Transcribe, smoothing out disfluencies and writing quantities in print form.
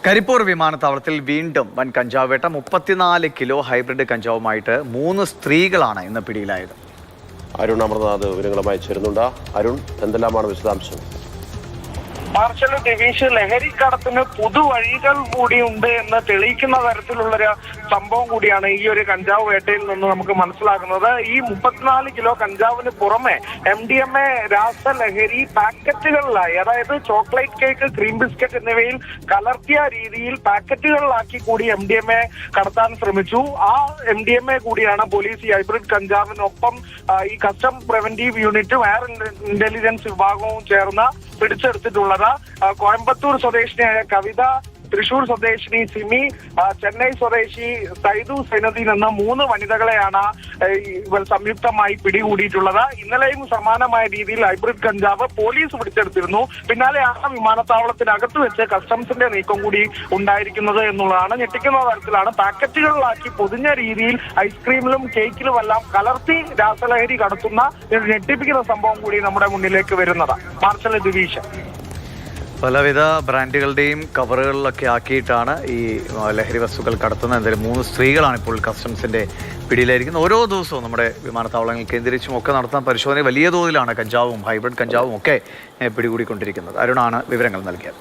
കരിപ്പൂർ വിമാനത്താവളത്തിൽ വീണ്ടും വൻ കഞ്ചാവ് വേട്ട. 34 കിലോ ഹൈബ്രിഡ് കഞ്ചാവുമായിട്ട് 3 സ്ത്രീകളാണ് ഇന്ന് പിടിയിലായത്. അരുൺ അമർനാഥ് വിവരങ്ങളുമായി ചേരുന്നുണ്ട്. അരുൺ, എന്തെല്ലാമാണ് വിശദാംശം? മാർഷൽ ദിവിഷ്, ലഹരിക്കടത്തിന് പുതുവഴികൾ കൂടിയുണ്ട് എന്ന് തെളിയിക്കുന്ന തരത്തിലുള്ളൊരു സംഭവം കൂടിയാണ് ഈ ഒരു കഞ്ചാവ് വേട്ടയിൽ നിന്ന് നമുക്ക് മനസ്സിലാക്കുന്നത്. ഈ 34 കിലോ കഞ്ചാവിന് പുറമെ MDMA രാസലഹരി പാക്കറ്റുകളിലായി, അതായത് ചോക്ലേറ്റ് കേക്ക്, ക്രീം ബിസ്ക്കറ്റ് എന്നിവയിൽ കലർത്തിയ രീതിയിൽ പാക്കറ്റുകളിലാക്കി കൂടി MDMA കടത്താൻ ശ്രമിച്ചു. ആ MDMA കൂടിയാണ് പോലീസ് ഈ ഹൈബ്രിഡ് കഞ്ചാവിനൊപ്പം ഈ custom preventive unit wire intelligence വിഭാഗവും ചേർന്ന് പിടിച്ചെടുത്തിട്ടുള്ളത്. കോയമ്പത്തൂർ സ്വദേശിനിയായ കവിത, തൃശൂർ സ്വദേശിനി സിമി, ചെന്നൈ സ്വദേശി സൈദു സൈനുദ്ദീൻ എന്ന 3 വനിതകളെയാണ് ഇവർ സംയുക്തമായി പിടികൂടിയിട്ടുള്ളത്. ഇന്നലെയും സമാനമായ രീതിയിൽ ഹൈബ്രിഡ് കഞ്ചാവ് പോലീസ് പിടിച്ചെടുത്തിരുന്നു. പിന്നാലെയാണ് വിമാനത്താവളത്തിനകത്ത് വെച്ച് കസ്റ്റംസിന്റെ നീക്കം കൂടി ഉണ്ടായിരിക്കുന്നത് എന്നുള്ളതാണ്. ഞെട്ടിക്കുന്ന തരത്തിലാണ് പാക്കറ്റുകളിലാക്കി പൊതിഞ്ഞ രീതിയിൽ ഐസ്ക്രീമിലും കേക്കിലുമെല്ലാം കലർത്തി രാസലഹരി കടത്തുന്ന ഒരു ഞെട്ടിപ്പിക്കുന്ന സംഭവം കൂടി നമ്മുടെ മുന്നിലേക്ക് വരുന്നത്. മാർഷൽ ദിവിഷ്, പലവിധ ബ്രാൻഡുകളുടെയും കവറുകളിലൊക്കെ ആക്കിയിട്ടാണ് ഈ ലഹരി വസ്തുക്കൾ കടത്തുന്നത്. എന്തായാലും 3 സ്ത്രീകളാണ് ഇപ്പോൾ കസ്റ്റംസിന്റെ പിടിയിലായിരിക്കുന്നത്. ഓരോ ദിവസവും നമ്മുടെ വിമാനത്താവളങ്ങൾ കേന്ദ്രീകരിച്ചും ഒക്കെ നടത്തുന്ന പരിശോധന വലിയ തോതിലാണ് കഞ്ചാവും ഹൈബ്രിഡ് കഞ്ചാവും ഒക്കെ പിടികൂടിക്കൊണ്ടിരിക്കുന്നത്. അരുണാണ് വിവരങ്ങൾ നൽകിയത്.